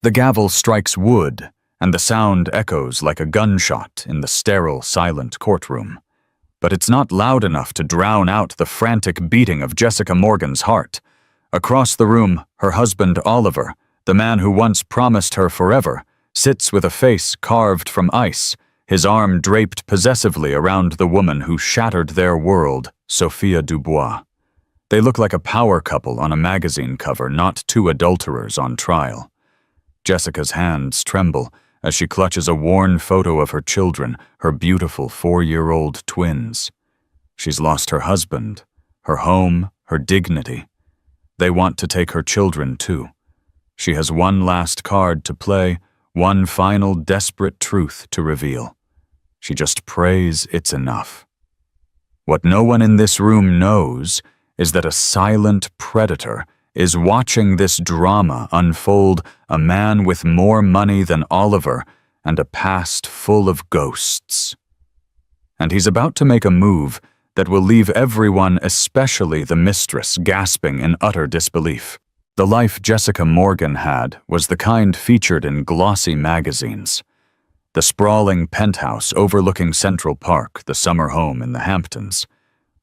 The gavel strikes wood, and the sound echoes like a gunshot in the sterile, silent courtroom. But it's not loud enough to drown out the frantic beating of Jessica Morgan's heart. Across the room, her husband Oliver, the man who once promised her forever, sits with a face carved from ice, his arm draped possessively around the woman who shattered their world, Sophia Dubois. They look like a power couple on a magazine cover, not two adulterers on trial. Jessica's hands tremble as she clutches a worn photo of her children, her beautiful 4-year-old twins. She's lost her husband, her home, her dignity. They want to take her children, too. She has one last card to play, one final desperate truth to reveal. She just prays it's enough. What no one in this room knows is that a silent predator is watching this drama unfold, a man with more money than Oliver and a past full of ghosts. And he's about to make a move that will leave everyone, especially the mistress, gasping in utter disbelief. The life Jessica Morgan had was the kind featured in glossy magazines. The sprawling penthouse overlooking Central Park, the summer home in the Hamptons.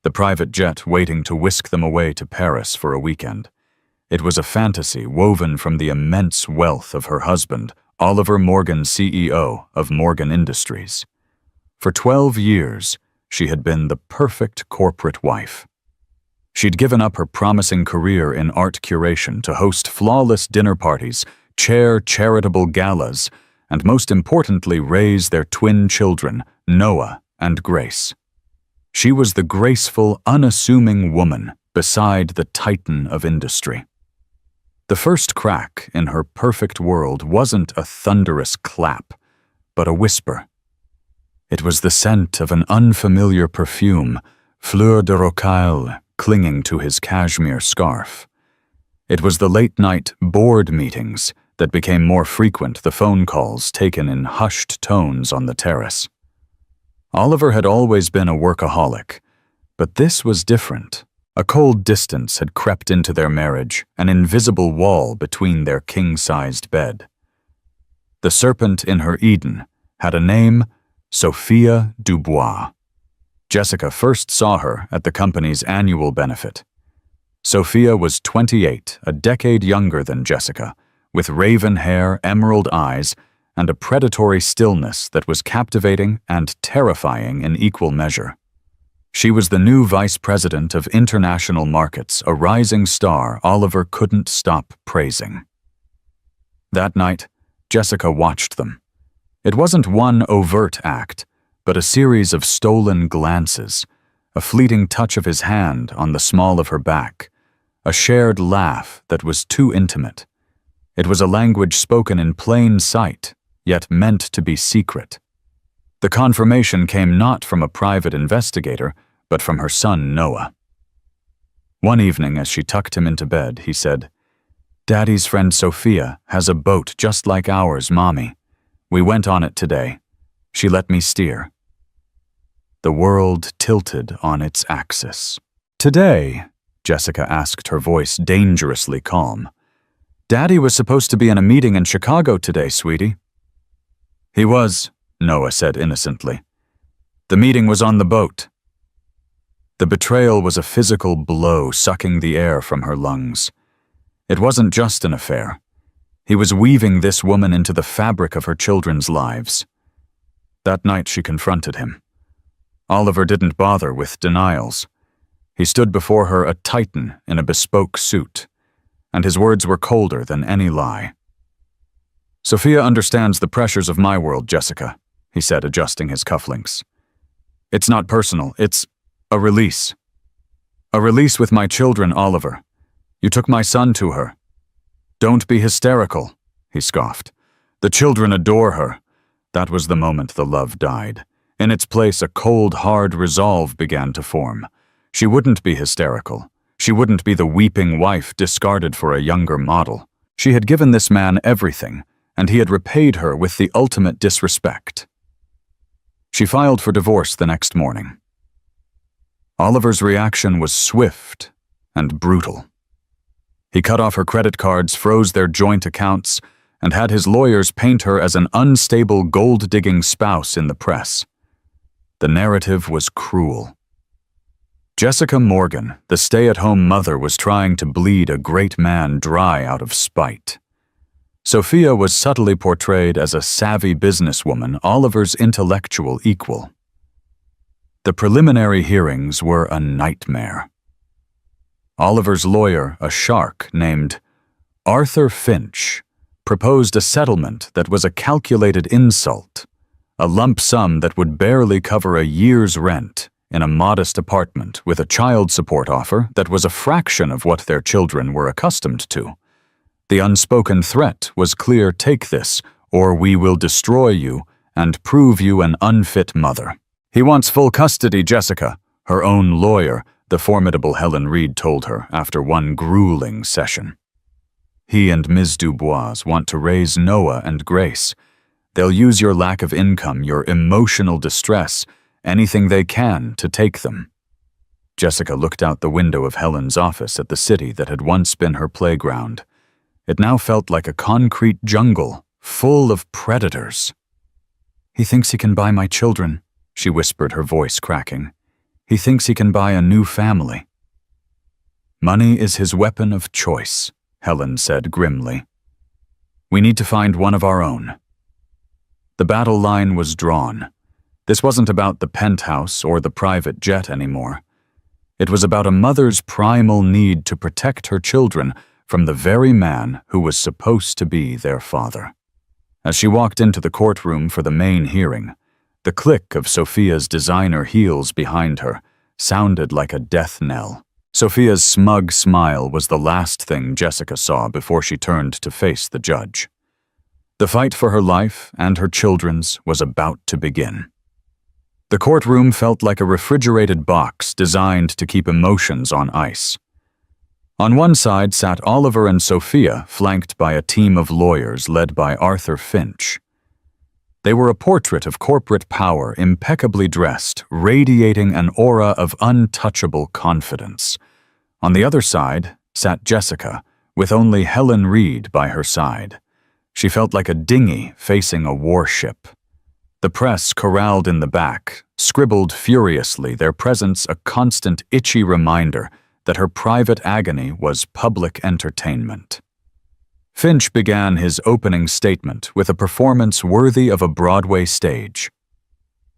The private jet waiting to whisk them away to Paris for a weekend. It was a fantasy woven from the immense wealth of her husband, Oliver Morgan, CEO of Morgan Industries. For 12 years, she had been the perfect corporate wife. She'd given up her promising career in art curation to host flawless dinner parties, chair charitable galas, and most importantly raise their twin children, Noah and Grace. She was the graceful, unassuming woman beside the titan of industry. The first crack in her perfect world wasn't a thunderous clap, but a whisper. It was the scent of an unfamiliar perfume, fleur de rocaille, clinging to his cashmere scarf. It was the late-night board meetings that became more frequent, the phone calls taken in hushed tones on the terrace. Oliver had always been a workaholic, but this was different. A cold distance had crept into their marriage, an invisible wall between their king-sized bed. The serpent in her Eden had a name, Sophia Dubois. Jessica first saw her at the company's annual benefit. Sophia was 28, a decade younger than Jessica, with raven hair, emerald eyes, and a predatory stillness that was captivating and terrifying in equal measure. She was the new vice president of international markets, a rising star Oliver couldn't stop praising. That night, Jessica watched them. It wasn't one overt act, but a series of stolen glances, a fleeting touch of his hand on the small of her back, a shared laugh that was too intimate. It was a language spoken in plain sight, yet meant to be secret. The confirmation came not from a private investigator, but from her son Noah. One evening, as she tucked him into bed, he said, "Daddy's friend Sophia has a boat just like ours, Mommy. We went on it today. She let me steer." The world tilted on its axis. "Today?" Jessica asked, her voice dangerously calm. "Daddy was supposed to be in a meeting in Chicago today, sweetie." "He was," Noah said innocently. "The meeting was on the boat." The betrayal was a physical blow sucking the air from her lungs. It wasn't just an affair. He was weaving this woman into the fabric of her children's lives. That night she confronted him. Oliver didn't bother with denials. He stood before her a titan in a bespoke suit, and his words were colder than any lie. "Sophia understands the pressures of my world, Jessica," he said, adjusting his cufflinks. "It's not personal, it's a release. A release with my children, Oliver. You took my son to her." "Don't be hysterical," he scoffed. "The children adore her." That was the moment the love died. In its place, a cold, hard resolve began to form. She wouldn't be hysterical. She wouldn't be the weeping wife discarded for a younger model. She had given this man everything, and he had repaid her with the ultimate disrespect. She filed for divorce the next morning. Oliver's reaction was swift and brutal. He cut off her credit cards, froze their joint accounts, and had his lawyers paint her as an unstable gold-digging spouse in the press. The narrative was cruel. Jessica Morgan, the stay-at-home mother, was trying to bleed a great man dry out of spite. Sophia was subtly portrayed as a savvy businesswoman, Oliver's intellectual equal. The preliminary hearings were a nightmare. Oliver's lawyer, a shark named Arthur Finch, proposed a settlement that was a calculated insult, a lump sum that would barely cover a year's rent in a modest apartment with a child support offer that was a fraction of what their children were accustomed to. The unspoken threat was clear: take this, or we will destroy you and prove you an unfit mother. He wants full custody, Jessica, her own lawyer, the formidable Helen Reed told her after one grueling session. He and Ms. Dubois want to raise Noah and Grace. They'll use your lack of income, your emotional distress, anything they can to take them. Jessica looked out the window of Helen's office at the city that had once been her playground. It now felt like a concrete jungle, full of predators. He thinks he can buy my children, she whispered, her voice cracking. He thinks he can buy a new family. Money is his weapon of choice, Helen said grimly. We need to find one of our own. The battle line was drawn. This wasn't about the penthouse or the private jet anymore. It was about a mother's primal need to protect her children from the very man who was supposed to be their father. As she walked into the courtroom for the main hearing, the click of Sophia's designer heels behind her sounded like a death knell. Sophia's smug smile was the last thing Jessica saw before she turned to face the judge. The fight for her life and her children's was about to begin. The courtroom felt like a refrigerated box designed to keep emotions on ice. On one side sat Oliver and Sophia, flanked by a team of lawyers led by Arthur Finch. They were a portrait of corporate power, impeccably dressed, radiating an aura of untouchable confidence. On the other side sat Jessica, with only Helen Reed by her side. She felt like a dinghy facing a warship. The press corralled in the back, scribbled furiously, their presence a constant itchy reminder that her private agony was public entertainment. Finch began his opening statement with a performance worthy of a Broadway stage.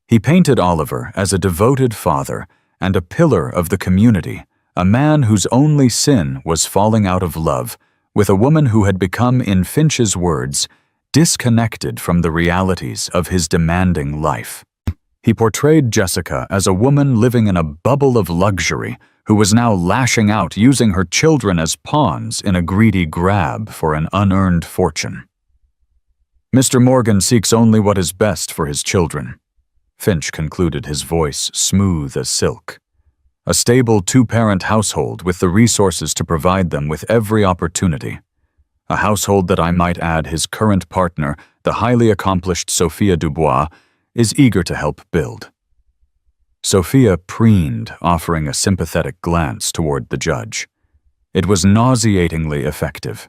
He painted Oliver as a devoted father and a pillar of the community, a man whose only sin was falling out of love with a woman who had become, in Finch's words, disconnected from the realities of his demanding life. He portrayed Jessica as a woman living in a bubble of luxury who was now lashing out, using her children as pawns in a greedy grab for an unearned fortune. Mr. Morgan seeks only what is best for his children, Finch concluded, his voice smooth as silk. A stable two-parent household with the resources to provide them with every opportunity. A household that, I might add, his current partner, the highly accomplished Sophia Dubois, is eager to help build. Sophia preened, offering a sympathetic glance toward the judge. It was nauseatingly effective.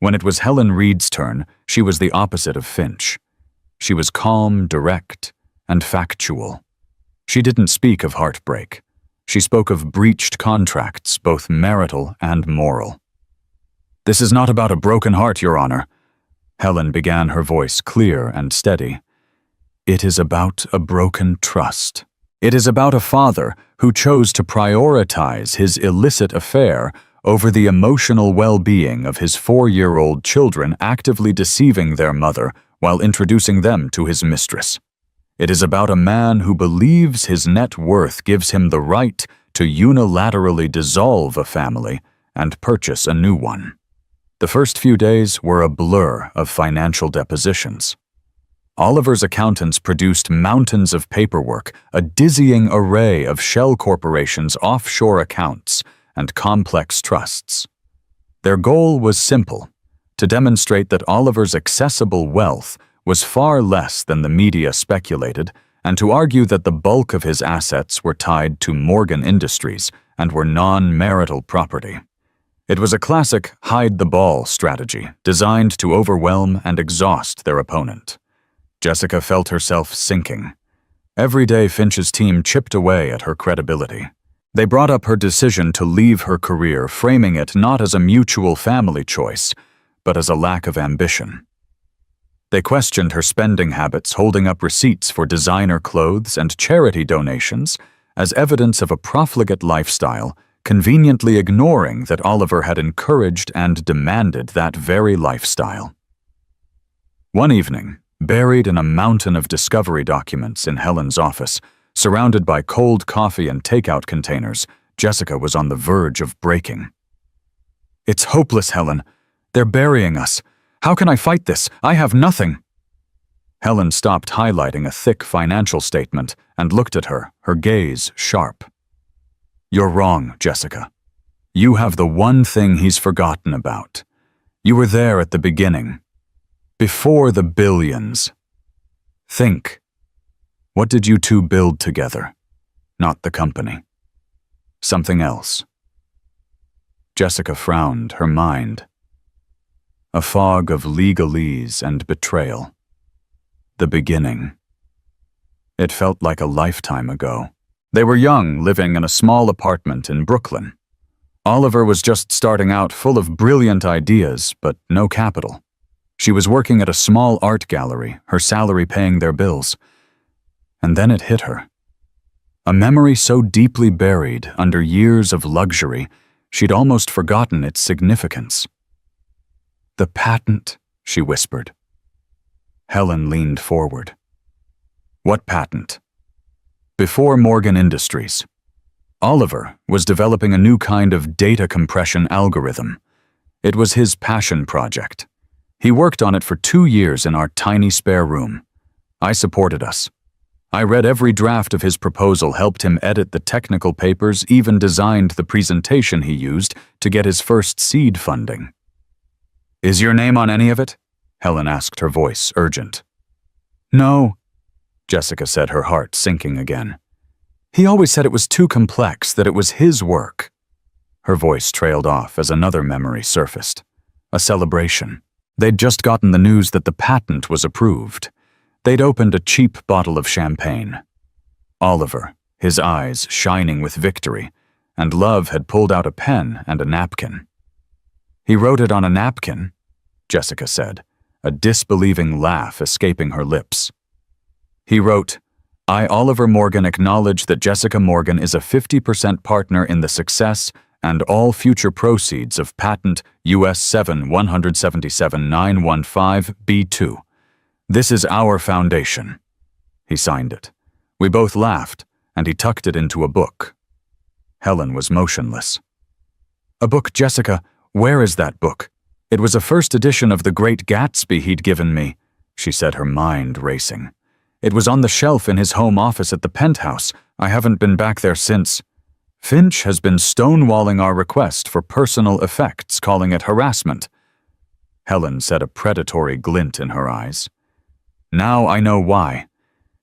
When it was Helen Reed's turn, she was the opposite of Finch. She was calm, direct, and factual. She didn't speak of heartbreak. She spoke of breached contracts, both marital and moral. This is not about a broken heart, Your Honor. Helen began, her voice clear and steady. It is about a broken trust. It is about a father who chose to prioritize his illicit affair over the emotional well-being of his 4-year-old children, actively deceiving their mother while introducing them to his mistress. It is about a man who believes his net worth gives him the right to unilaterally dissolve a family and purchase a new one. The first few days were a blur of financial depositions. Oliver's accountants produced mountains of paperwork, a dizzying array of shell corporations' offshore accounts, and complex trusts. Their goal was simple: to demonstrate that Oliver's accessible wealth was far less than the media speculated, and to argue that the bulk of his assets were tied to Morgan Industries and were non-marital property. It was a classic hide-the-ball strategy designed to overwhelm and exhaust their opponent. Jessica felt herself sinking. Every day Finch's team chipped away at her credibility. They brought up her decision to leave her career, framing it not as a mutual family choice, but as a lack of ambition. They questioned her spending habits, holding up receipts for designer clothes and charity donations as evidence of a profligate lifestyle, conveniently ignoring that Oliver had encouraged and demanded that very lifestyle. One evening, buried in a mountain of discovery documents in Helen's office, surrounded by cold coffee and takeout containers, Jessica was on the verge of breaking. "It's hopeless, Helen. They're burying us. How can I fight this? I have nothing." Helen stopped highlighting a thick financial statement and looked at her, her gaze sharp. "You're wrong, Jessica. You have the one thing he's forgotten about. You were there at the beginning, before the billions. Think. What did you two build together? Not the company. Something else." Jessica frowned, her mind. A fog of legalese and betrayal. The beginning. It felt like a lifetime ago. They were young, living in a small apartment in Brooklyn. Oliver was just starting out, full of brilliant ideas, but no capital. She was working at a small art gallery, her salary paying their bills. And then it hit her. A memory so deeply buried under years of luxury, she'd almost forgotten its significance. "The patent," she whispered. Helen leaned forward. "What patent?" "Before Morgan Industries. Oliver was developing a new kind of data compression algorithm. It was his passion project. He worked on it for 2 years in our tiny spare room. I supported us. I read every draft of his proposal, helped him edit the technical papers, even designed the presentation he used to get his first seed funding." "Is your name on any of it?" Helen asked, her voice urgent. "No," Jessica said, her heart sinking again. "He always said it was too complex, that it was his work." Her voice trailed off as another memory surfaced. A celebration. They'd just gotten the news that the patent was approved. They'd opened a cheap bottle of champagne. Oliver, his eyes shining with victory, and Love had pulled out a pen and a napkin. "He wrote it on a napkin," Jessica said, a disbelieving laugh escaping her lips. "He wrote, 'I, Oliver Morgan, acknowledge that Jessica Morgan is a 50% partner in the success and all future proceeds of patent US 7177915B2. This is our foundation.'" He signed it. We both laughed, and he tucked it into a book. Helen was motionless. "A book, Jessica? Where is that book? It was a first edition of The Great Gatsby he'd given me," she said, her mind racing. "It was on the shelf in his home office at the penthouse. I haven't been back there since. Finch has been stonewalling our request for personal effects, calling it harassment." Helen said, a predatory glint in her eyes. "Now I know why.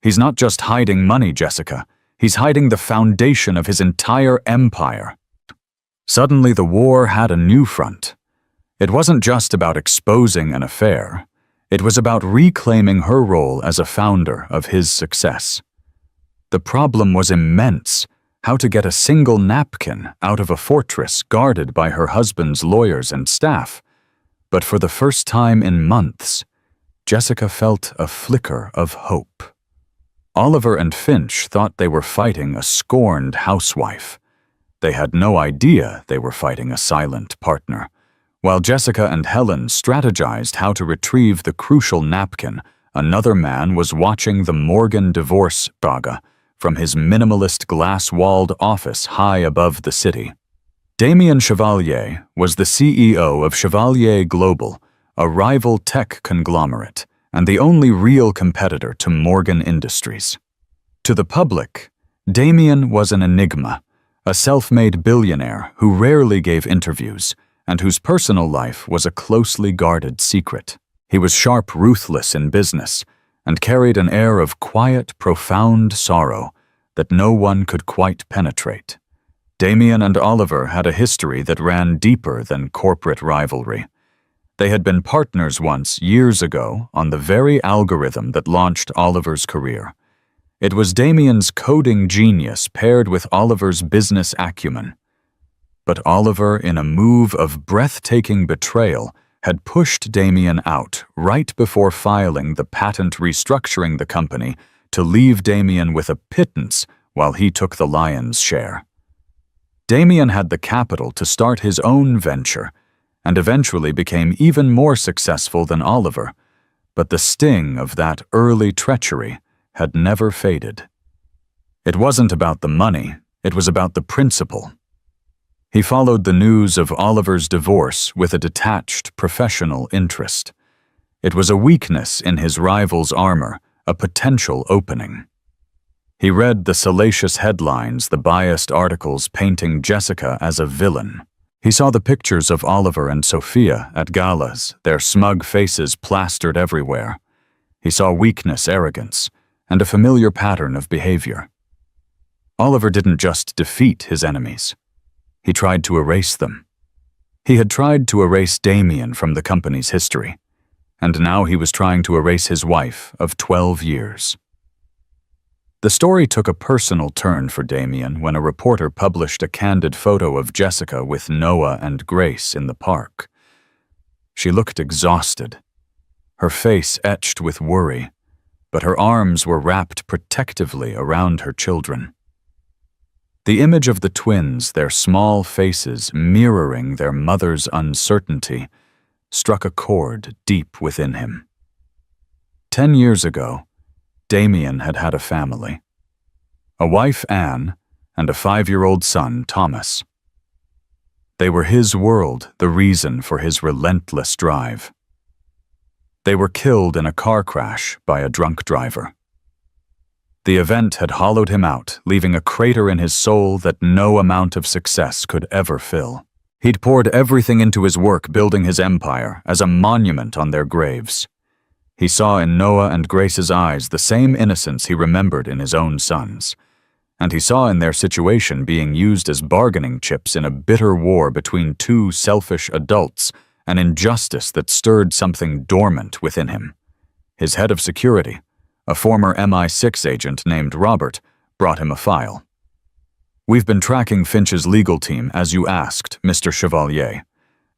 He's not just hiding money, Jessica. He's hiding the foundation of his entire empire." Suddenly the war had a new front. It wasn't just about exposing an affair. It was about reclaiming her role as a founder of his success. The problem was immense: how to get a single napkin out of a fortress guarded by her husband's lawyers and staff. But for the first time in months, Jessica felt a flicker of hope. Oliver and Finch thought they were fighting a scorned housewife. They had no idea they were fighting a silent partner. While Jessica and Helen strategized how to retrieve the crucial napkin, another man was watching the Morgan divorce saga from his minimalist glass-walled office high above the city. Damien Chevalier was the CEO of Chevalier Global, a rival tech conglomerate, and the only real competitor to Morgan Industries. To the public, Damien was an enigma, a self-made billionaire who rarely gave interviews, and whose personal life was a closely guarded secret. He was sharp, ruthless in business, and carried an air of quiet, profound sorrow that no one could quite penetrate. Damien and Oliver had a history that ran deeper than corporate rivalry. They had been partners once, years ago, on the very algorithm that launched Oliver's career. It was Damien's coding genius paired with Oliver's business acumen. But Oliver, in a move of breathtaking betrayal, had pushed Damien out right before filing the patent restructuring the company to leave Damien with a pittance while he took the lion's share. Damien had the capital to start his own venture, and eventually became even more successful than Oliver, but the sting of that early treachery had never faded. It wasn't about the money, it was about the principle. He followed the news of Oliver's divorce with a detached, professional interest. It was a weakness in his rival's armor, a potential opening. He read the salacious headlines, the biased articles painting Jessica as a villain. He saw the pictures of Oliver and Sophia at galas, their smug faces plastered everywhere. He saw weakness, arrogance, and a familiar pattern of behavior. Oliver didn't just defeat his enemies. He tried to erase them. He had tried to erase Damien from the company's history, and now he was trying to erase his wife of 12 years. The story took a personal turn for Damien when a reporter published a candid photo of Jessica with Noah and Grace in the park. She looked exhausted, her face etched with worry, but her arms were wrapped protectively around her children. The image of the twins, their small faces mirroring their mother's uncertainty, struck a chord deep within him. 10 years ago, Damien had had a family. A wife, Anne, and a 5-year-old son, Thomas. They were his world, the reason for his relentless drive. They were killed in a car crash by a drunk driver. The event had hollowed him out, leaving a crater in his soul that no amount of success could ever fill. He'd poured everything into his work building his empire as a monument on their graves. He saw in Noah and Grace's eyes the same innocence he remembered in his own son's, and he saw in their situation being used as bargaining chips in a bitter war between two selfish adults, an injustice that stirred something dormant within him. His head of security, a former MI6 agent named Robert, brought him a file. "We've been tracking Finch's legal team, as you asked, Mr. Chevalier.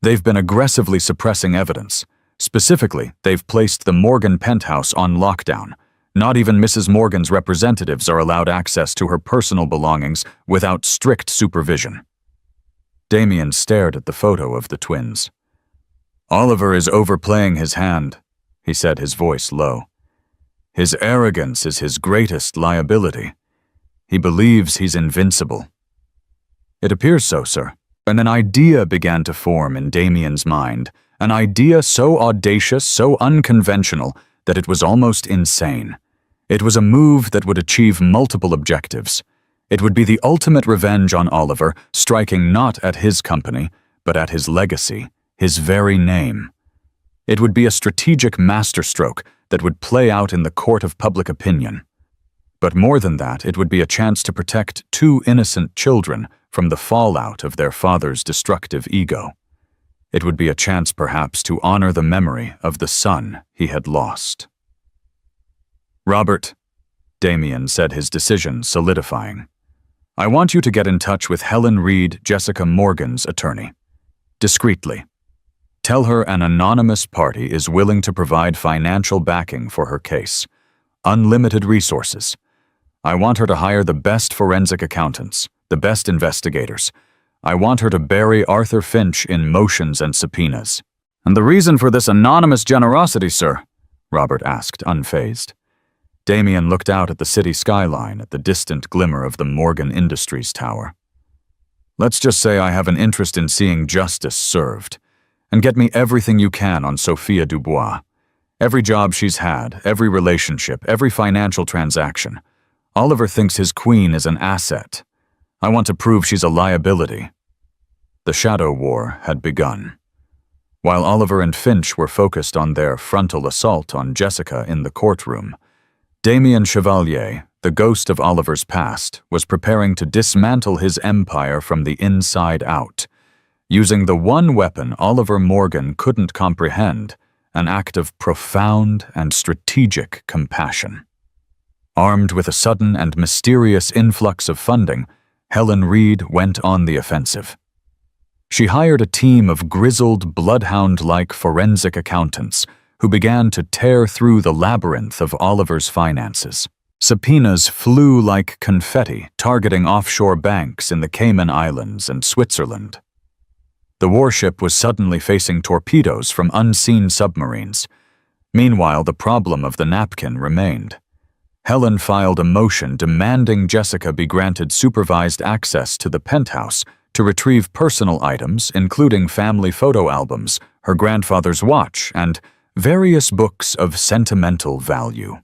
They've been aggressively suppressing evidence. Specifically, they've placed the Morgan penthouse on lockdown. Not even Mrs. Morgan's representatives are allowed access to her personal belongings without strict supervision." Damien stared at the photo of the twins. "Oliver is overplaying his hand," he said, his voice low. "His arrogance is his greatest liability. He believes he's invincible." "It appears so, sir." And an idea began to form in Damien's mind, an idea so audacious, so unconventional, that it was almost insane. It was a move that would achieve multiple objectives. It would be the ultimate revenge on Oliver, striking not at his company, but at his legacy, his very name. It would be a strategic masterstroke that would play out in the court of public opinion. But more than that, it would be a chance to protect two innocent children from the fallout of their father's destructive ego. It would be a chance, perhaps, to honor the memory of the son he had lost. "Robert," Damien said, his decision solidifying, "I want you to get in touch with Helen Reed, Jessica Morgan's attorney. Discreetly. Tell her an anonymous party is willing to provide financial backing for her case. Unlimited resources. I want her to hire the best forensic accountants, the best investigators. I want her to bury Arthur Finch in motions and subpoenas." "And the reason for this anonymous generosity, sir?" Robert asked, unfazed. Damien looked out at the city skyline, at the distant glimmer of the Morgan Industries tower. "Let's just say I have an interest in seeing justice served. And get me everything you can on Sophia Dubois. Every job she's had, every relationship, every financial transaction. Oliver thinks his queen is an asset. I want to prove she's a liability." The shadow war had begun. While Oliver and Finch were focused on their frontal assault on Jessica in the courtroom, Damien Chevalier, the ghost of Oliver's past, was preparing to dismantle his empire from the inside out, using the one weapon Oliver Morgan couldn't comprehend, an act of profound and strategic compassion. Armed with a sudden and mysterious influx of funding, Helen Reed went on the offensive. She hired a team of grizzled, bloodhound-like forensic accountants who began to tear through the labyrinth of Oliver's finances. Subpoenas flew like confetti, targeting offshore banks in the Cayman Islands and Switzerland. The warship was suddenly facing torpedoes from unseen submarines. Meanwhile, the problem of the napkin remained. Helen filed a motion demanding Jessica be granted supervised access to the penthouse to retrieve personal items, including family photo albums, her grandfather's watch, and various books of sentimental value.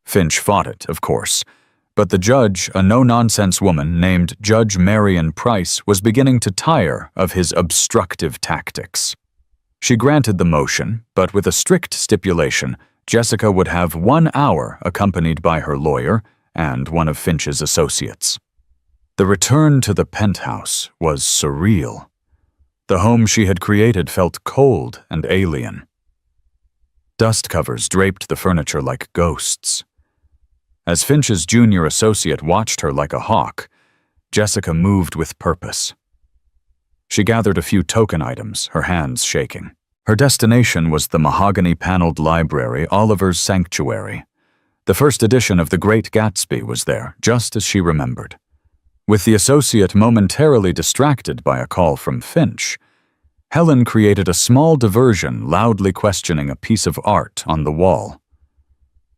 Finch fought it, of course, but the judge, a no-nonsense woman named Judge Marion Price, was beginning to tire of his obstructive tactics. She granted the motion, but with a strict stipulation: Jessica would have 1 hour accompanied by her lawyer and one of Finch's associates. The return to the penthouse was surreal. The home she had created felt cold and alien. Dust covers draped the furniture like ghosts. As Finch's junior associate watched her like a hawk, Jessica moved with purpose. She gathered a few token items, her hands shaking. Her destination was the mahogany-paneled library, Oliver's Sanctuary. The first edition of The Great Gatsby was there, just as she remembered. With the associate momentarily distracted by a call from Finch, Helen created a small diversion, loudly questioning a piece of art on the wall.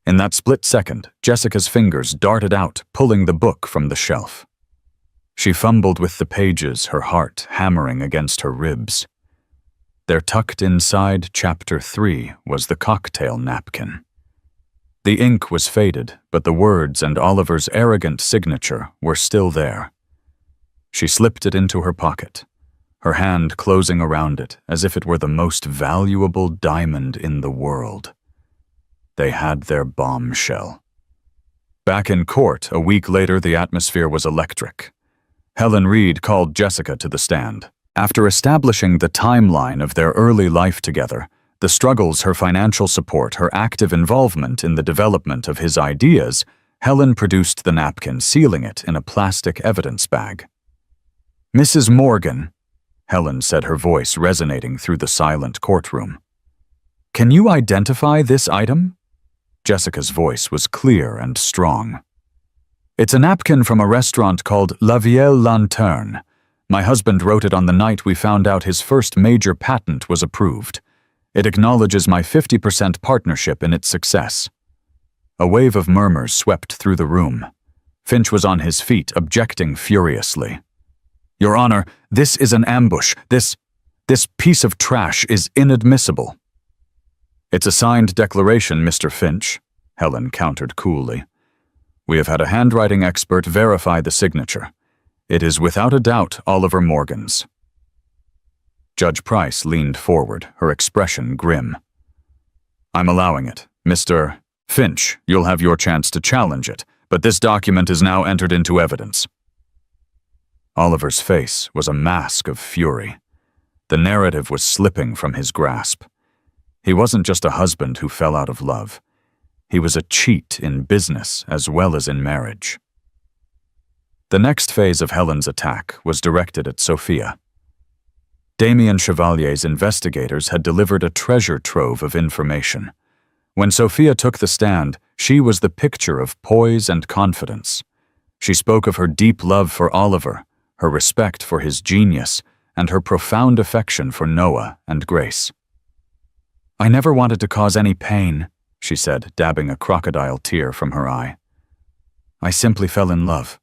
In that split second, Jessica's fingers darted out, pulling the book from the shelf. She fumbled with the pages, her heart hammering against her ribs. There, tucked inside Chapter 3, was the cocktail napkin. The ink was faded, but the words and Oliver's arrogant signature were still there. She slipped it into her pocket, her hand closing around it as if it were the most valuable diamond in the world. They had their bombshell. Back in court, a week later, the atmosphere was electric. Helen Reed called Jessica to the stand. After establishing the timeline of their early life together, the struggles, her financial support, her active involvement in the development of his ideas, Helen produced the napkin, sealing it in a plastic evidence bag. "Mrs. Morgan," Helen said, her voice resonating through the silent courtroom. "Can you identify this item?" Jessica's voice was clear and strong. "It's a napkin from a restaurant called La Vieille Lanterne. My husband wrote it on the night we found out his first major patent was approved. It acknowledges my 50% partnership in its success." A wave of murmurs swept through the room. Finch was on his feet, objecting furiously. "Your Honor, this is an ambush. This piece of trash is inadmissible." "It's a signed declaration, Mr. Finch," Helen countered coolly. "We have had a handwriting expert verify the signature. It is without a doubt Oliver Morgan's." Judge Price leaned forward, her expression grim. "I'm allowing it. Mr. Finch, you'll have your chance to challenge it, but this document is now entered into evidence." Oliver's face was a mask of fury. The narrative was slipping from his grasp. He wasn't just a husband who fell out of love. He was a cheat in business as well as in marriage. The next phase of Helen's attack was directed at Sophia. Damien Chevalier's investigators had delivered a treasure trove of information. When Sophia took the stand, she was the picture of poise and confidence. She spoke of her deep love for Oliver, her respect for his genius, and her profound affection for Noah and Grace. "I never wanted to cause any pain," she said, dabbing a crocodile tear from her eye. "I simply fell in love.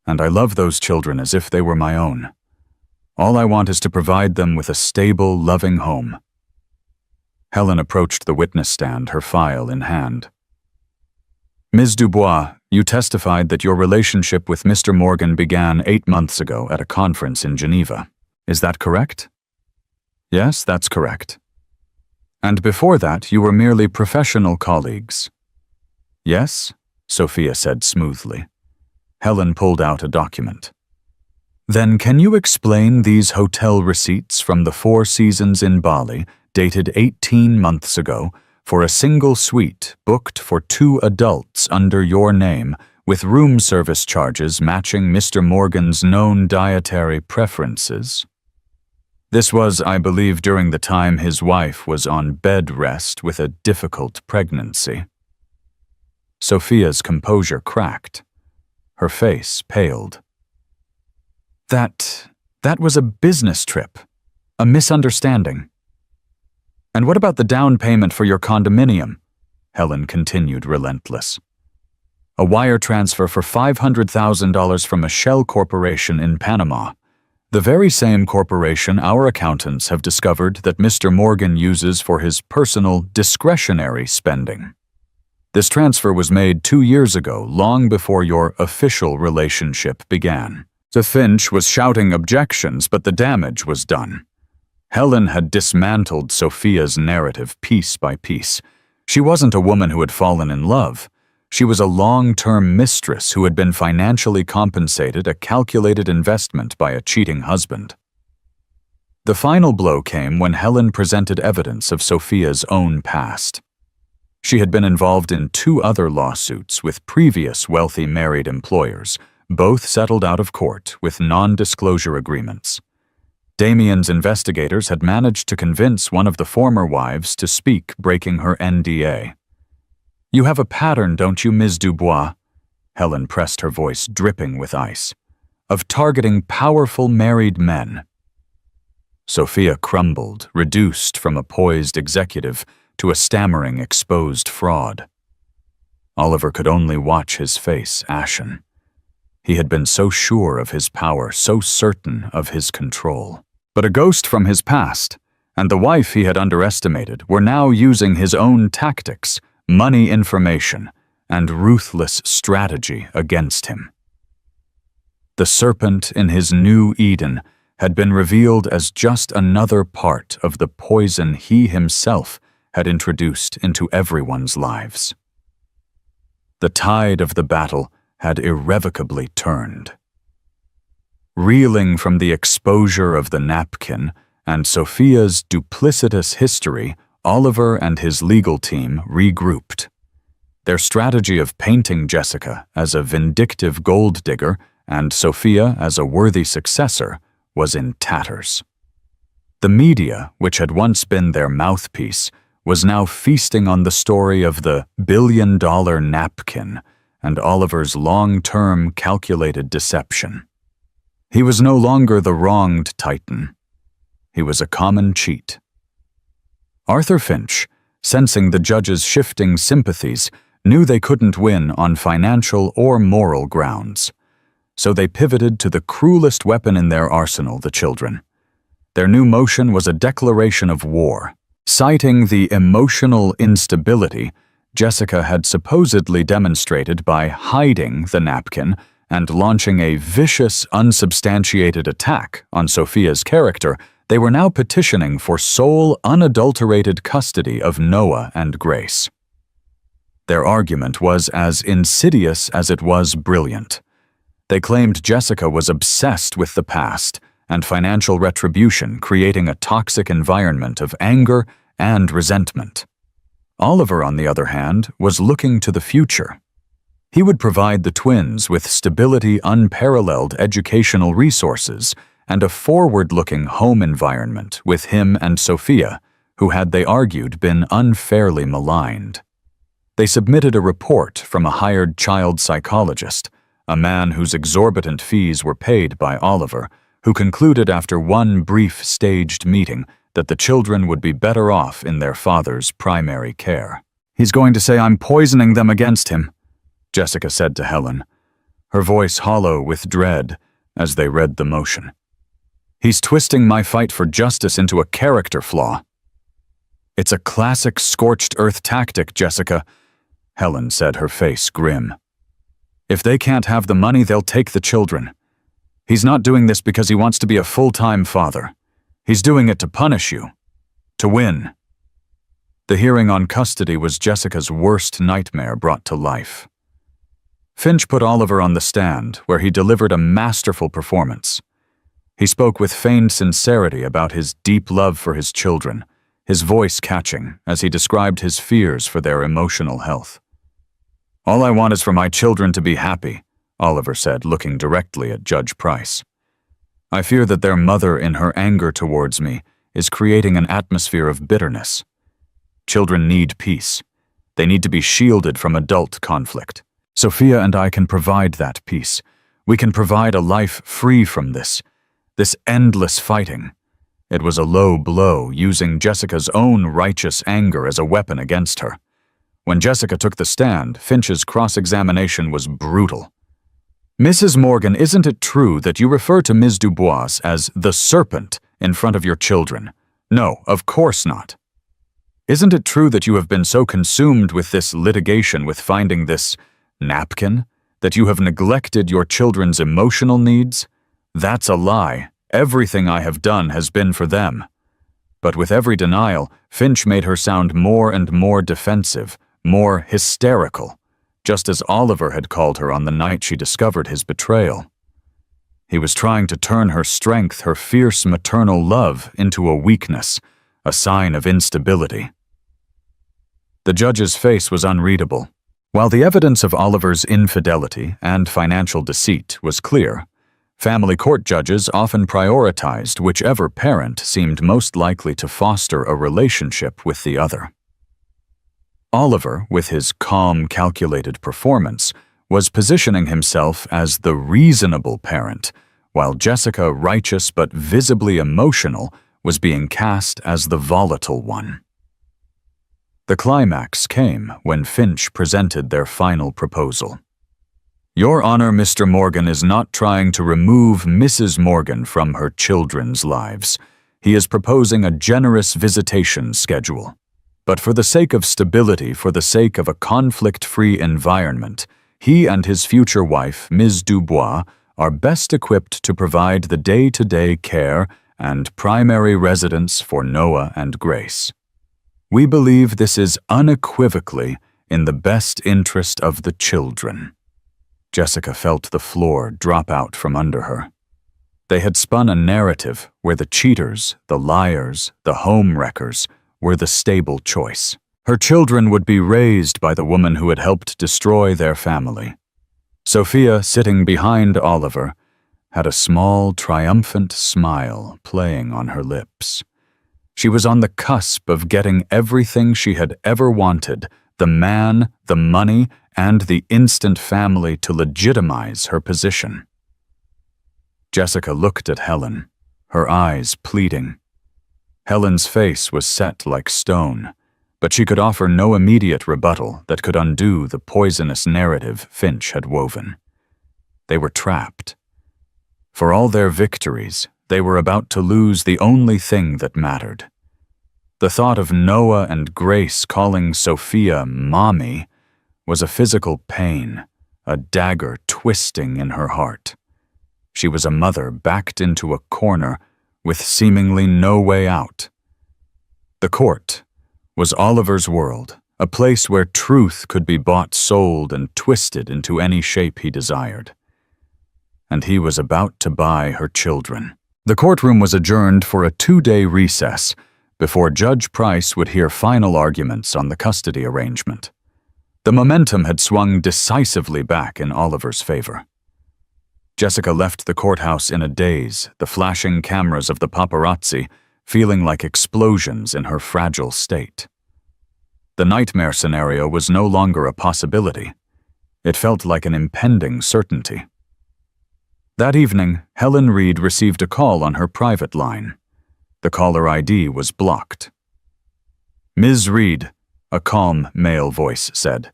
And I love those children as if they were my own. All I want is to provide them with a stable, loving home." Helen approached the witness stand, her file in hand. "Ms. Dubois, you testified that your relationship with Mr. Morgan began 8 months ago at a conference in Geneva. Is that correct?" "Yes, that's correct." "And before that, you were merely professional colleagues." "Yes, Sophia said smoothly. Helen pulled out a document. Then can you explain these hotel receipts from the Four Seasons in Bali, dated 18 months ago, for a single suite booked for 2 adults under your name, with room service charges matching Mr. Morgan's known dietary preferences? This was, I believe, during the time his wife was on bed rest with a difficult pregnancy. Sophia's composure cracked. Her face paled. That was a business trip. A misunderstanding. And what about the down payment for your condominium? Helen continued, relentless. A wire transfer for $500,000 from a shell corporation in Panama. The very same corporation our accountants have discovered that Mr. Morgan uses for his personal discretionary spending. This transfer was made 2 years ago, long before your official relationship began. The Finch was shouting objections, but the damage was done. Helen had dismantled Sophia's narrative piece by piece. She wasn't a woman who had fallen in love. She was a long-term mistress who had been financially compensated a calculated investment by a cheating husband. The final blow came when Helen presented evidence of Sophia's own past. She had been involved in 2 other lawsuits with previous wealthy married employers, both settled out of court with non-disclosure agreements. Damien's investigators had managed to convince one of the former wives to speak, breaking her NDA. You have a pattern, don't you, Ms. Dubois? Helen pressed her voice, dripping with ice. Of targeting powerful married men. Sophia crumbled, reduced from a poised executive to a stammering, exposed fraud. Oliver could only watch his face ashen. He had been so sure of his power, so certain of his control. But a ghost from his past, and the wife he had underestimated, were now using his own tactics, money information, and ruthless strategy against him. The serpent in his new Eden had been revealed as just another part of the poison he himself had introduced into everyone's lives. The tide of the battle had irrevocably turned. Reeling from the exposure of the napkin and Sophia's duplicitous history, Oliver and his legal team regrouped. Their strategy of painting Jessica as a vindictive gold digger and Sophia as a worthy successor was in tatters. The media, which had once been their mouthpiece, was now feasting on the story of the billion-dollar napkin and Oliver's long-term calculated deception. He was no longer the wronged titan. He was a common cheat. Arthur Finch, sensing the judge's shifting sympathies, knew they couldn't win on financial or moral grounds. So they pivoted to the cruelest weapon in their arsenal, the children. Their new motion was a declaration of war. Citing the emotional instability Jessica had supposedly demonstrated by hiding the napkin and launching a vicious, unsubstantiated attack on Sophia's character, they were now petitioning for sole, unadulterated custody of Noah and Grace. Their argument was as insidious as it was brilliant. They claimed Jessica was obsessed with the past and financial retribution, creating a toxic environment of anger and resentment. Oliver, on the other hand, was looking to the future. He would provide the twins with stability, unparalleled educational resources, and a forward-looking home environment with him and Sophia, who had, they argued, been unfairly maligned. They submitted a report from a hired child psychologist, a man whose exorbitant fees were paid by Oliver, who concluded after one brief staged meeting that the children would be better off in their father's primary care. He's going to say I'm poisoning them against him, Jessica said to Helen, her voice hollow with dread as they read the motion. He's twisting my fight for justice into a character flaw. It's a classic scorched earth tactic, Jessica, Helen said, her face grim. If they can't have the money, they'll take the children. He's not doing this because he wants to be a full-time father. He's doing it to punish you. To win. The hearing on custody was Jessica's worst nightmare brought to life. Finch put Oliver on the stand, where he delivered a masterful performance. He spoke with feigned sincerity about his deep love for his children, his voice catching as he described his fears for their emotional health. "All I want is for my children to be happy," Oliver said, looking directly at Judge Price. "I fear that their mother, in her anger towards me, is creating an atmosphere of bitterness. Children need peace. They need to be shielded from adult conflict. Sophia and I can provide that peace. We can provide a life free from this endless fighting." It was a low blow, using Jessica's own righteous anger as a weapon against her. When Jessica took the stand, Finch's cross-examination was brutal. "Mrs. Morgan, isn't it true that you refer to Ms. Dubois as the serpent in front of your children?" "No, of course not." "Isn't it true that you have been so consumed with this litigation, with finding this napkin, that you have neglected your children's emotional needs?" "That's a lie. Everything I have done has been for them." But with every denial, Finch made her sound more and more defensive, more hysterical, just as Oliver had called her on the night she discovered his betrayal. He was trying to turn her strength, her fierce maternal love, into a weakness, a sign of instability. The judge's face was unreadable. While the evidence of Oliver's infidelity and financial deceit was clear, family court judges often prioritized whichever parent seemed most likely to foster a relationship with the other. Oliver, with his calm, calculated performance, was positioning himself as the reasonable parent, while Jessica, righteous but visibly emotional, was being cast as the volatile one. The climax came when Finch presented their final proposal. "Your Honor, Mr. Morgan is not trying to remove Mrs. Morgan from her children's lives. He is proposing a generous visitation schedule. But for the sake of stability, for the sake of a conflict-free environment, he and his future wife, Ms. Dubois, are best equipped to provide the day-to-day care and primary residence for Noah and Grace. We believe this is unequivocally in the best interest of the children." Jessica felt the floor drop out from under her. They had spun a narrative where the cheaters, the liars, the home wreckers were the stable choice. Her children would be raised by the woman who had helped destroy their family. Sophia, sitting behind Oliver, had a small, triumphant smile playing on her lips. She was on the cusp of getting everything she had ever wanted, the man, the money, and the instant family to legitimize her position. Jessica looked at Helen, her eyes pleading. Helen's face was set like stone, but she could offer no immediate rebuttal that could undo the poisonous narrative Finch had woven. They were trapped. For all their victories, they were about to lose the only thing that mattered. The thought of Noah and Grace calling Sophia Mommy was a physical pain, a dagger twisting in her heart. She was a mother backed into a corner with seemingly no way out. The court was Oliver's world, a place where truth could be bought, sold, and twisted into any shape he desired. And he was about to buy her children. The courtroom was adjourned for a 2-day recess before Judge Price would hear final arguments on the custody arrangement. The momentum had swung decisively back in Oliver's favor. Jessica left the courthouse in a daze, the flashing cameras of the paparazzi feeling like explosions in her fragile state. The nightmare scenario was no longer a possibility. It felt like an impending certainty. That evening, Helen Reed received a call on her private line. The caller ID was blocked. "Ms. Reed," a calm male voice said.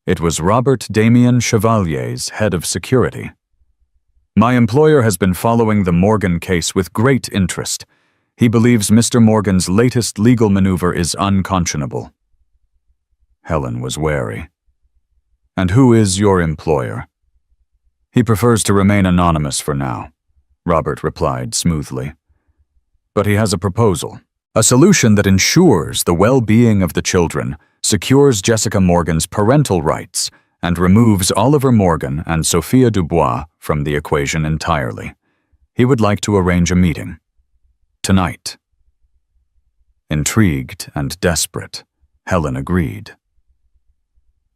It was Robert Damien Chevalier's head of security. "My employer has been following the Morgan case with great interest. He believes Mr. Morgan's latest legal maneuver is unconscionable." Helen was wary. "And who is your employer?" "He prefers to remain anonymous for now," Robert replied smoothly. "But he has a proposal, a solution that ensures the well-being of the children, secures Jessica Morgan's parental rights, and removes Oliver Morgan and Sophia Dubois from the equation entirely. He would like to arrange a meeting. Tonight. Intrigued and desperate, Helen agreed.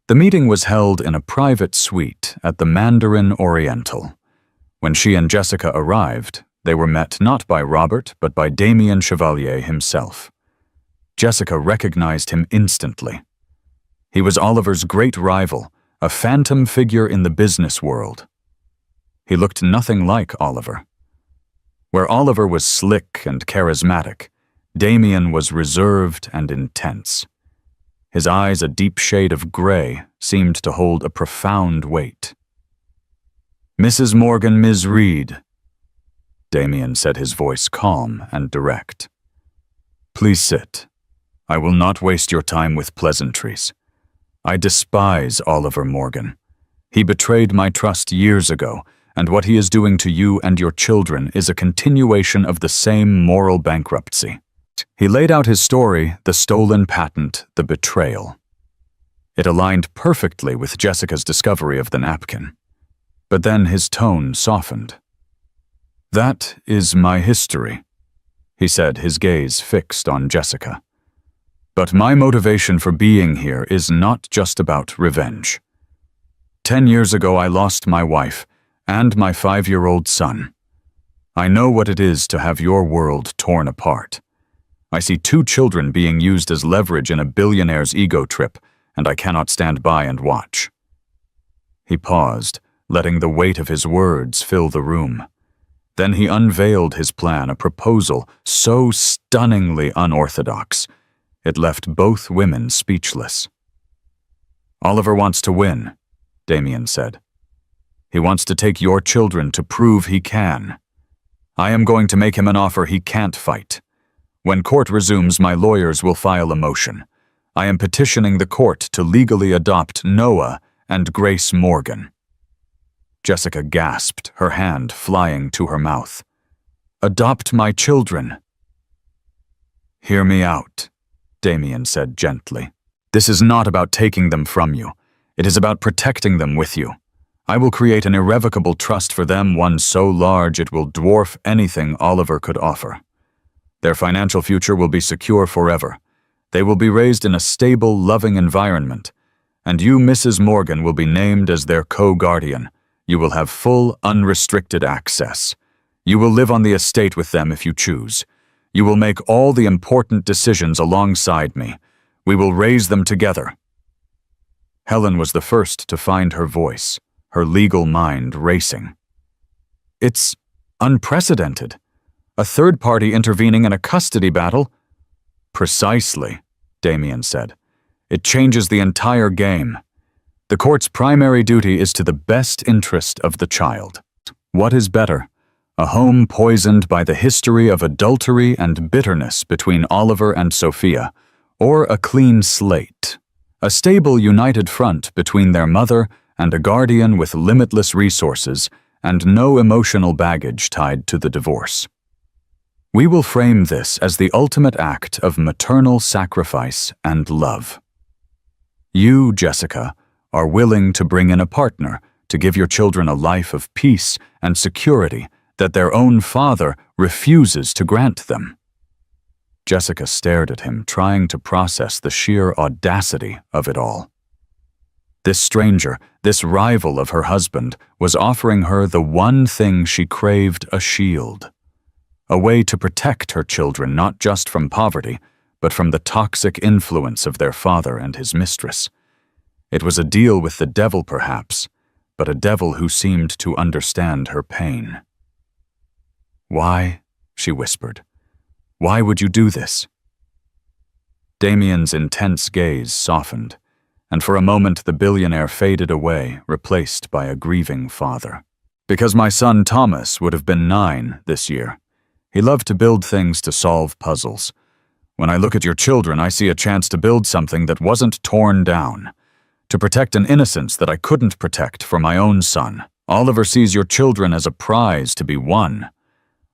The meeting was held in a private suite at the Mandarin Oriental. When she and Jessica arrived, they were met not by Robert but by Damien Chevalier himself. Jessica recognized him instantly. He was Oliver's great rival, a phantom figure in the business world. He looked nothing like Oliver. Where Oliver was slick and charismatic, Damien was reserved and intense. His eyes, a deep shade of gray, seemed to hold a profound weight. "Mrs. Morgan, Ms. Reed," Damien said, his voice calm and direct. "Please sit. I will not waste your time with pleasantries. I despise Oliver Morgan. He betrayed my trust years ago, and what he is doing to you and your children is a continuation of the same moral bankruptcy." He laid out his story, the stolen patent, the betrayal. It aligned perfectly with Jessica's discovery of the napkin. But then his tone softened. "That is my history," he said, his gaze fixed on Jessica. "But my motivation for being here is not just about revenge. 10 years ago I lost my wife and my 5-year-old son. I know what it is to have your world torn apart. I see 2 children being used as leverage in a billionaire's ego trip, and I cannot stand by and watch." He paused, letting the weight of his words fill the room. Then he unveiled his plan, a proposal so stunningly unorthodox, it left both women speechless. "Oliver wants to win," Damien said. "He wants to take your children to prove he can. I am going to make him an offer he can't fight. When court resumes, my lawyers will file a motion. I am petitioning the court to legally adopt Noah and Grace Morgan." Jessica gasped, her hand flying to her mouth. "Adopt my children." "Hear me out," Damien said gently. "This is not about taking them from you. It is about protecting them with you. I will create an irrevocable trust for them, one so large it will dwarf anything Oliver could offer. Their financial future will be secure forever. They will be raised in a stable, loving environment. And you, Mrs. Morgan, will be named as their co-guardian. You will have full, unrestricted access. You will live on the estate with them if you choose. You will make all the important decisions alongside me. We will raise them together." Helen was the first to find her voice, her legal mind racing. "It's unprecedented. A third party intervening in a custody battle?" "Precisely," Damien said. "It changes the entire game. The court's primary duty is to the best interest of the child. What is better? A home poisoned by the history of adultery and bitterness between Oliver and Sophia, or a clean slate? A stable united front between their mother and a guardian with limitless resources and no emotional baggage tied to the divorce. We will frame this as the ultimate act of maternal sacrifice and love. You, Jessica, are willing to bring in a partner to give your children a life of peace and security that their own father refuses to grant them." Jessica stared at him, trying to process the sheer audacity of it all. This stranger, this rival of her husband, was offering her the one thing she craved: a shield. A way to protect her children not just from poverty, but from the toxic influence of their father and his mistress. It was a deal with the devil, perhaps, but a devil who seemed to understand her pain. "Why?" she whispered. "Why would you do this?" Damien's intense gaze softened, and for a moment the billionaire faded away, replaced by a grieving father. "Because my son Thomas would have been 9 this year. He loved to build things to solve puzzles. When I look at your children, I see a chance to build something that wasn't torn down, to protect an innocence that I couldn't protect for my own son. Oliver sees your children as a prize to be won.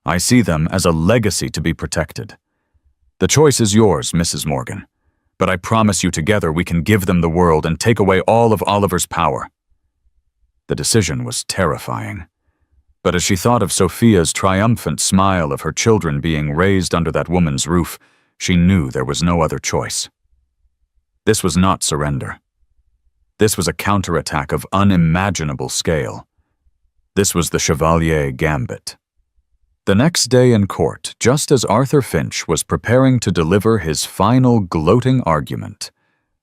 I see them as a legacy to be protected. The choice is yours, Mrs. Morgan. but I promise you together we can give them the world and take away all of Oliver's power." The decision was terrifying. But as she thought of Sophia's triumphant smile of her children being raised under that woman's roof, she knew there was no other choice. This was not surrender. This was a counterattack of unimaginable scale. This was the Chevalier Gambit. The next day in court, just as Arthur Finch was preparing to deliver his final gloating argument,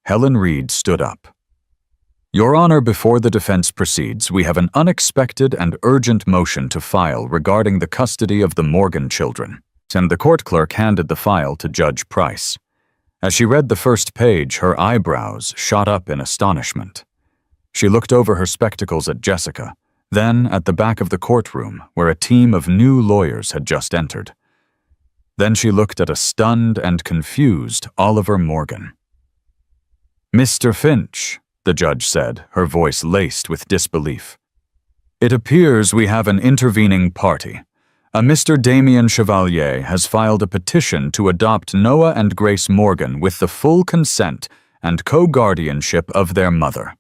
Helen Reed stood up. "Your Honor, before the defense proceeds, we have an unexpected and urgent motion to file regarding the custody of the Morgan children." And the court clerk handed the file to Judge Price. As she read the first page, her eyebrows shot up in astonishment. She looked over her spectacles at Jessica, then at the back of the courtroom where a team of new lawyers had just entered. Then she looked at a stunned and confused Oliver Morgan. "Mr. Finch," the judge said, her voice laced with disbelief, "it appears we have an intervening party. A Mr. Damien Chevalier has filed a petition to adopt Noah and Grace Morgan with the full consent and co-guardianship of their mother."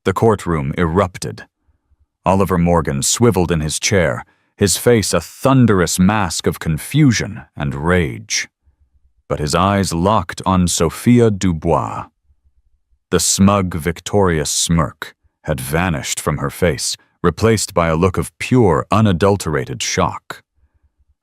The courtroom erupted. Oliver Morgan swiveled in his chair, his face a thunderous mask of confusion and rage. But his eyes locked on Sophia Dubois. The smug, victorious smirk had vanished from her face, replaced by a look of pure, unadulterated shock.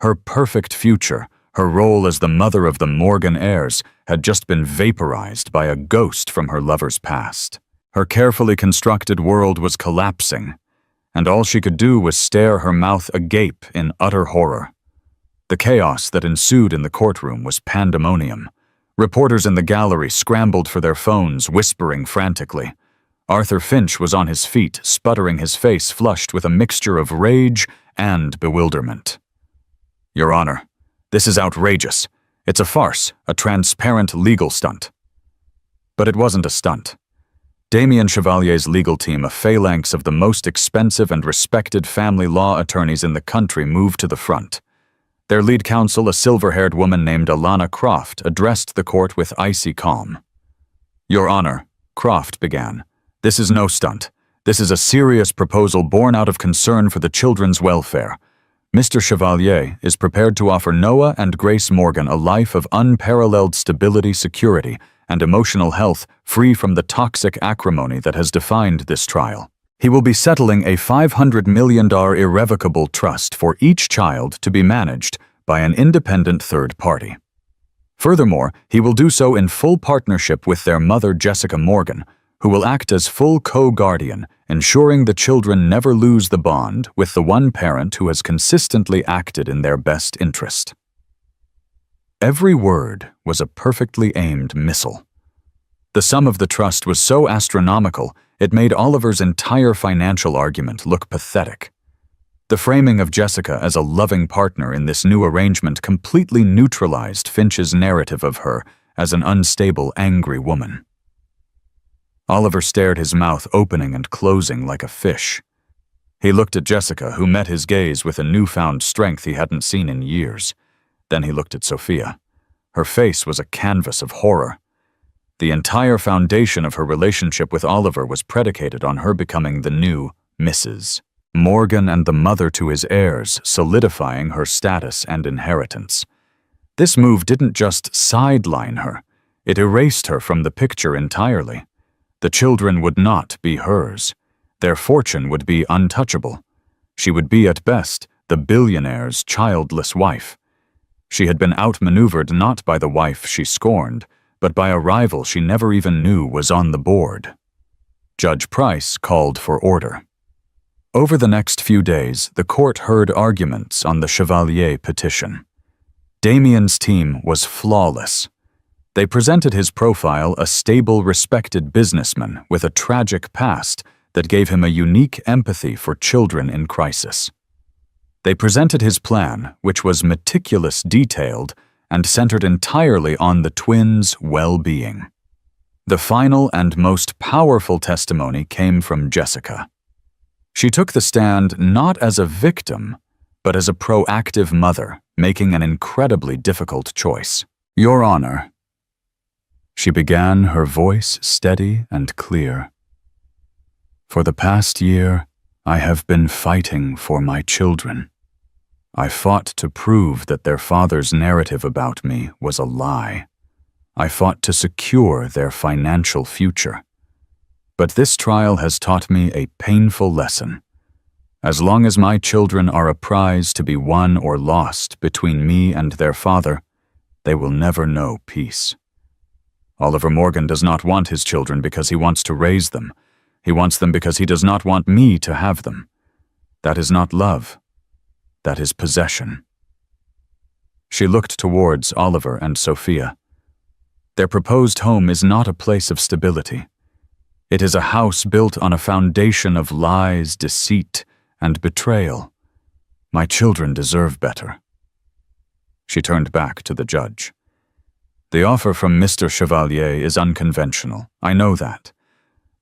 Her perfect future, her role as the mother of the Morgan heirs, had just been vaporized by a ghost from her lover's past. Her carefully constructed world was collapsing, and all she could do was stare, her mouth agape in utter horror. The chaos that ensued in the courtroom was pandemonium. Reporters in the gallery scrambled for their phones, whispering frantically. Arthur Finch was on his feet, sputtering, his face flushed with a mixture of rage and bewilderment. "Your Honor, this is outrageous. It's a farce, a transparent legal stunt." But it wasn't a stunt. Damien Chevalier's legal team, a phalanx of the most expensive and respected family law attorneys in the country, moved to the front. Their lead counsel, a silver-haired woman named Alana Croft, addressed the court with icy calm. "Your Honor," Croft began, "this is no stunt. This is a serious proposal born out of concern for the children's welfare. Mr. Chevalier is prepared to offer Noah and Grace Morgan a life of unparalleled stability, security, and emotional health free from the toxic acrimony that has defined this trial. He will be settling a $500 million irrevocable trust for each child to be managed by an independent third party. Furthermore, he will do so in full partnership with their mother, Jessica Morgan, who will act as full co-guardian, ensuring the children never lose the bond with the one parent who has consistently acted in their best interest." Every word was a perfectly aimed missile. The sum of the trust was so astronomical, it made Oliver's entire financial argument look pathetic. The framing of Jessica as a loving partner in this new arrangement completely neutralized Finch's narrative of her as an unstable, angry woman. Oliver stared, his mouth opening and closing like a fish. He looked at Jessica, who met his gaze with a newfound strength he hadn't seen in years. Then he looked at Sophia. Her face was a canvas of horror. The entire foundation of her relationship with Oliver was predicated on her becoming the new Mrs. Morgan and the mother to his heirs, solidifying her status and inheritance. This move didn't just sideline her, it erased her from the picture entirely. The children would not be hers. Their fortune would be untouchable. She would be, at best, the billionaire's childless wife. She had been outmaneuvered not by the wife she scorned, but by a rival she never even knew was on the board. Judge Price called for order. Over the next few days, the court heard arguments on the Chevalier petition. Damien's team was flawless. They presented his profile, a stable, respected businessman with a tragic past that gave him a unique empathy for children in crisis. They presented his plan, which was meticulous, detailed, and centered entirely on the twins' well-being. The final and most powerful testimony came from Jessica. She took the stand not as a victim, but as a proactive mother, making an incredibly difficult choice. "Your Honor," She began, her voice steady and clear. For the past year, I have been fighting for my children. I fought to prove that their father's narrative about me was a lie. I fought to secure their financial future. But this trial has taught me a painful lesson. As long as my children are a prize to be won or lost between me and their father, they will never know peace. Oliver Morgan does not want his children because he wants to raise them. He wants them because he does not want me to have them. That is not love. That is possession. She looked towards Oliver and Sophia. Their proposed home is not a place of stability. It is a house built on a foundation of lies, deceit, and betrayal. My children deserve better. She turned back to the judge. The offer from Mr. Chevalier is unconventional, I know that.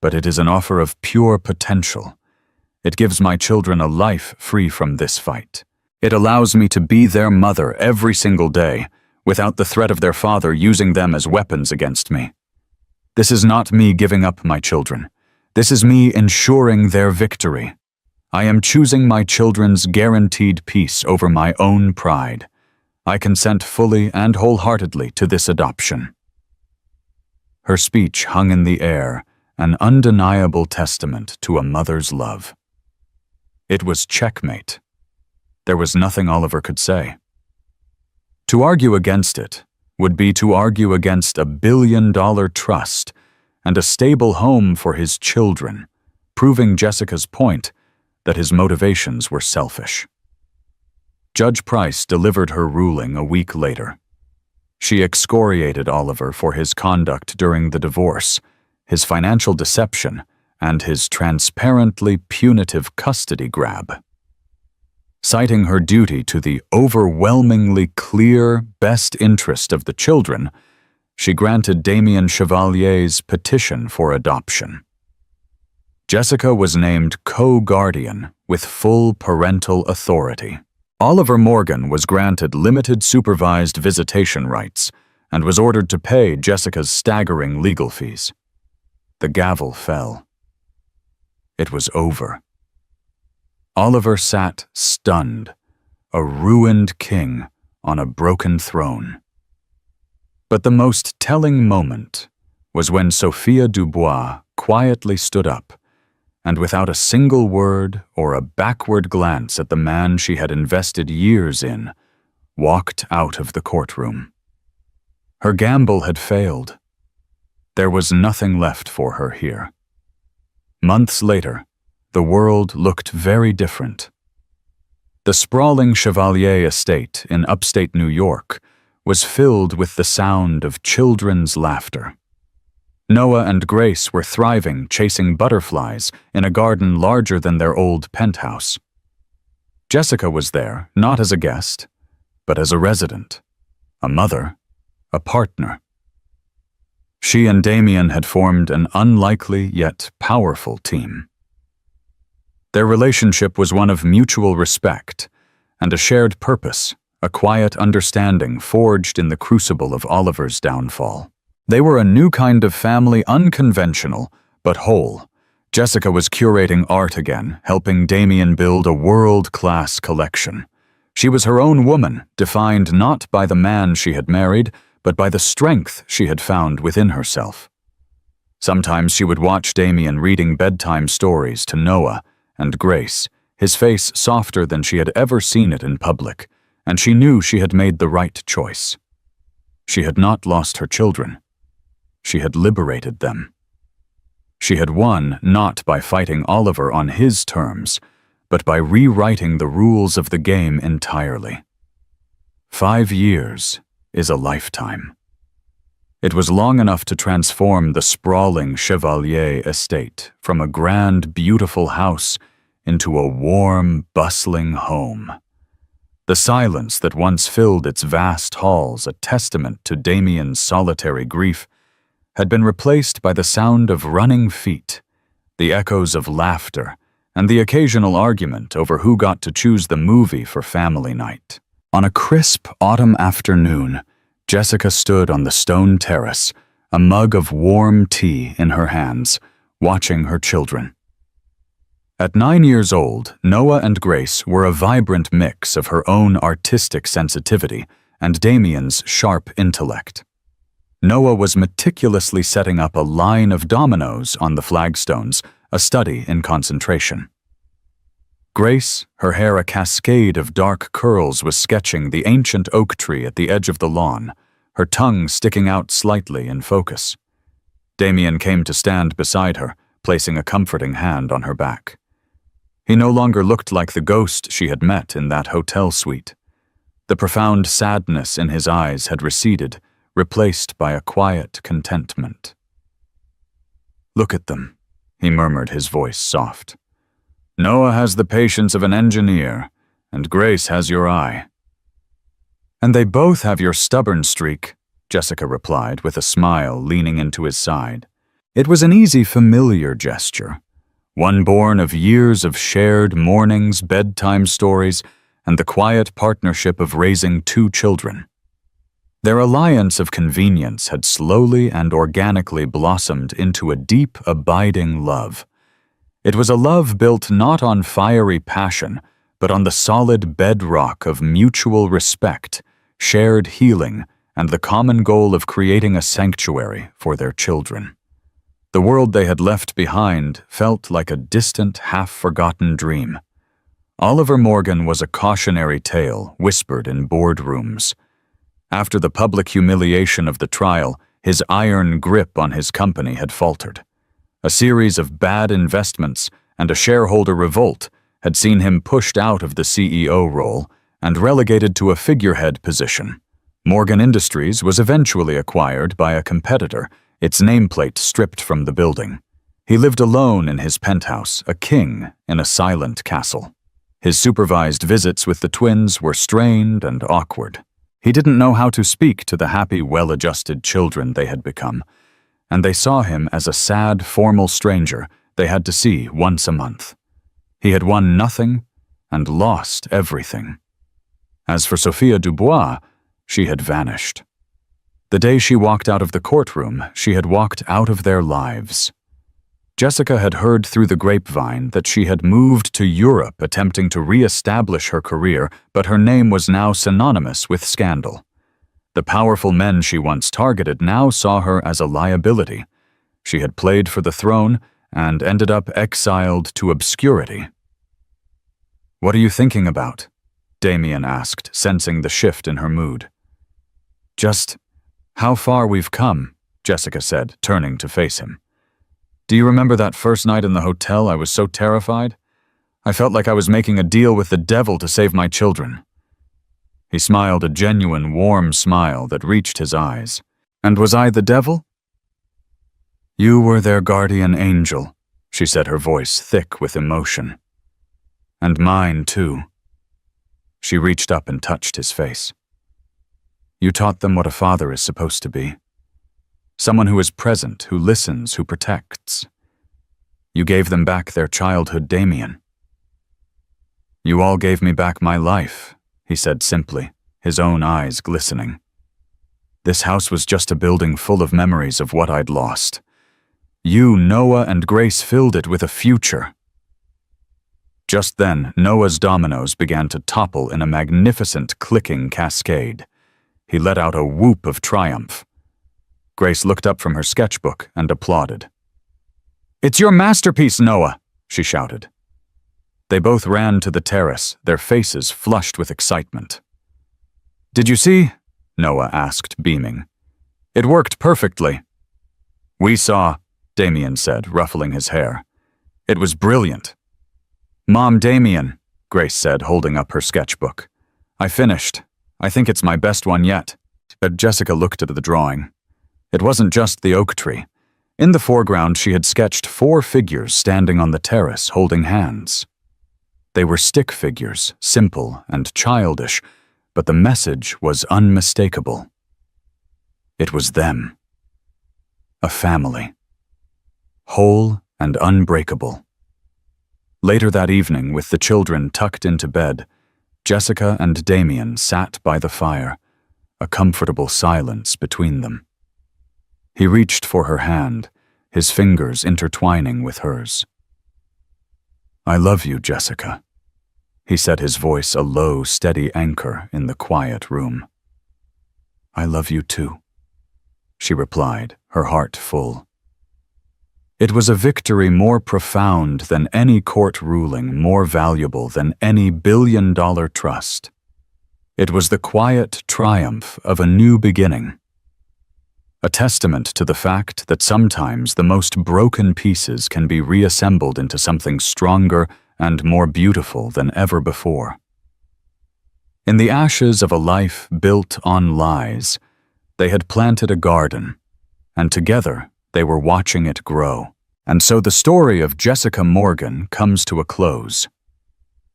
But it is an offer of pure potential. It gives my children a life free from this fight. It allows me to be their mother every single day, without the threat of their father using them as weapons against me. This is not me giving up my children. This is me ensuring their victory. I am choosing my children's guaranteed peace over my own pride. I consent fully and wholeheartedly to this adoption. Her speech hung in the air, an undeniable testament to a mother's love. It was checkmate. There was nothing Oliver could say. To argue against it would be to argue against a billion-dollar trust and a stable home for his children, proving Jessica's point that his motivations were selfish. Judge Price delivered her ruling a week later. She excoriated Oliver for his conduct during the divorce, his financial deception, and his transparently punitive custody grab. Citing her duty to the overwhelmingly clear best interest of the children, she granted Damien Chevalier's petition for adoption. Jessica was named co-guardian with full parental authority. Oliver Morgan was granted limited supervised visitation rights and was ordered to pay Jessica's staggering legal fees. The gavel fell. It was over. Oliver sat stunned, a ruined king on a broken throne. But the most telling moment was when Sophia Dubois quietly stood up and without a single word or a backward glance at the man she had invested years in, walked out of the courtroom. Her gamble had failed. There was nothing left for her here. Months later, the world looked very different. The sprawling Chevalier estate in upstate New York was filled with the sound of children's laughter. Noah and Grace were thriving, chasing butterflies in a garden larger than their old penthouse. Jessica was there, not as a guest, but as a resident, a mother, a partner. She and Damien had formed an unlikely yet powerful team. Their relationship was one of mutual respect and a shared purpose, a quiet understanding forged in the crucible of Oliver's downfall. They were a new kind of family, unconventional, but whole. Jessica was curating art again, helping Damien build a world-class collection. She was her own woman, defined not by the man she had married, but by the strength she had found within herself. Sometimes she would watch Damien reading bedtime stories to Noah and Grace, his face softer than she had ever seen it in public, and she knew she had made the right choice. She had not lost her children. She had liberated them. She had won not by fighting Oliver on his terms, but by rewriting the rules of the game entirely. 5 years is a lifetime. It was long enough to transform the sprawling Chevalier estate from a grand, beautiful house into a warm, bustling home. The silence that once filled its vast halls, a testament to Damien's solitary grief, had been replaced by the sound of running feet, the echoes of laughter, and the occasional argument over who got to choose the movie for family night. On a crisp autumn afternoon, Jessica stood on the stone terrace, a mug of warm tea in her hands, watching her children. At 9 years old, Noah and Grace were a vibrant mix of her own artistic sensitivity and Damien's sharp intellect. Noah was meticulously setting up a line of dominoes on the flagstones, a study in concentration. Grace, her hair a cascade of dark curls, was sketching the ancient oak tree at the edge of the lawn, her tongue sticking out slightly in focus. Damien came to stand beside her, placing a comforting hand on her back. He no longer looked like the ghost she had met in that hotel suite. The profound sadness in his eyes had receded, replaced by a quiet contentment. "Look at them," he murmured, his voice soft. "Noah has the patience of an engineer, and Grace has your eye." "And they both have your stubborn streak," Jessica replied with a smile, leaning into his side. It was an easy, familiar gesture, one born of years of shared mornings, bedtime stories, and the quiet partnership of raising 2 children. Their alliance of convenience had slowly and organically blossomed into a deep, abiding love. It was a love built not on fiery passion, but on the solid bedrock of mutual respect, shared healing, and the common goal of creating a sanctuary for their children. The world they had left behind felt like a distant, half-forgotten dream. Oliver Morgan was a cautionary tale whispered in boardrooms. After the public humiliation of the trial, his iron grip on his company had faltered. A series of bad investments and a shareholder revolt had seen him pushed out of the CEO role and relegated to a figurehead position. Morgan Industries was eventually acquired by a competitor, its nameplate stripped from the building. He lived alone in his penthouse, a king in a silent castle. His supervised visits with the twins were strained and awkward. He didn't know how to speak to the happy, well-adjusted children they had become, and they saw him as a sad, formal stranger they had to see once a month. He had won nothing and lost everything. As for Sophia Dubois, she had vanished. The day she walked out of the courtroom, she had walked out of their lives. Jessica had heard through the grapevine that she had moved to Europe attempting to re-establish her career, but her name was now synonymous with scandal. The powerful men she once targeted now saw her as a liability. She had played for the throne and ended up exiled to obscurity. "What are you thinking about?" Damien asked, sensing the shift in her mood. "Just how far we've come," Jessica said, turning to face him. "Do you remember that first night in the hotel? I was so terrified. I felt like I was making a deal with the devil to save my children." He smiled a genuine, warm smile that reached his eyes. "And was I the devil?" "You were their guardian angel," she said, her voice thick with emotion. "And mine, too." She reached up and touched his face. "You taught them what a father is supposed to be. Someone who is present, who listens, who protects. You gave them back their childhood, Damien." "You all gave me back my life," he said simply, his own eyes glistening. "This house was just a building full of memories of what I'd lost. You, Noah, and Grace filled it with a future." Just then, Noah's dominoes began to topple in a magnificent clicking cascade. He let out a whoop of triumph. Grace looked up from her sketchbook and applauded. "It's your masterpiece, Noah!" she shouted. They both ran to the terrace, their faces flushed with excitement. "Did you see?" Noah asked, beaming. "It worked perfectly." "We saw," Damien said, ruffling his hair. "It was brilliant." "Mom, Damien," Grace said, holding up her sketchbook. "I finished. I think it's my best one yet." But Jessica looked at the drawing. It wasn't just the oak tree. In the foreground, she had sketched 4 figures standing on the terrace, holding hands. They were stick figures, simple and childish, but the message was unmistakable. It was them. A family. Whole and unbreakable. Later that evening, with the children tucked into bed, Jessica and Damien sat by the fire, a comfortable silence between them. He reached for her hand, his fingers intertwining with hers. "I love you, Jessica," he said, his voice a low, steady anchor in the quiet room. "I love you too," she replied, her heart full. It was a victory more profound than any court ruling, more valuable than any billion-dollar trust. It was the quiet triumph of a new beginning. A testament to the fact that sometimes the most broken pieces can be reassembled into something stronger and more beautiful than ever before. In the ashes of a life built on lies, they had planted a garden, and together they were watching it grow. And so the story of Jessica Morgan comes to a close.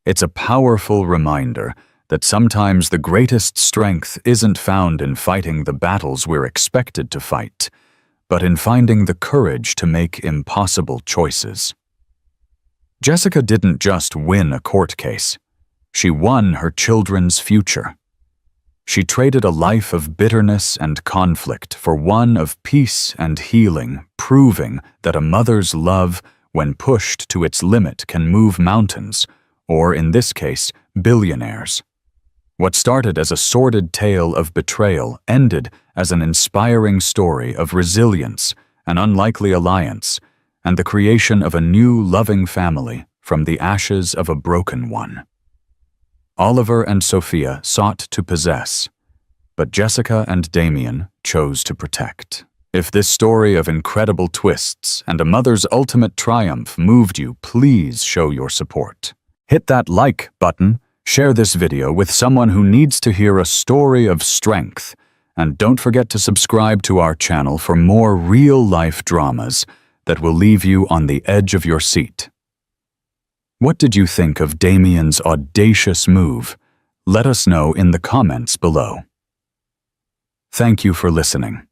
It's a powerful reminder that sometimes the greatest strength isn't found in fighting the battles we're expected to fight, but in finding the courage to make impossible choices. Jessica didn't just win a court case. She won her children's future. She traded a life of bitterness and conflict for one of peace and healing, proving that a mother's love, when pushed to its limit, can move mountains, or in this case, billionaires. What started as a sordid tale of betrayal ended as an inspiring story of resilience, an unlikely alliance, and the creation of a new loving family from the ashes of a broken one. Oliver and Sophia sought to possess, but Jessica and Damien chose to protect. If this story of incredible twists and a mother's ultimate triumph moved you, please show your support. Hit that like button, share this video with someone who needs to hear a story of strength, and don't forget to subscribe to our channel for more real-life dramas that will leave you on the edge of your seat. What did you think of Damien's audacious move? Let us know in the comments below. Thank you for listening.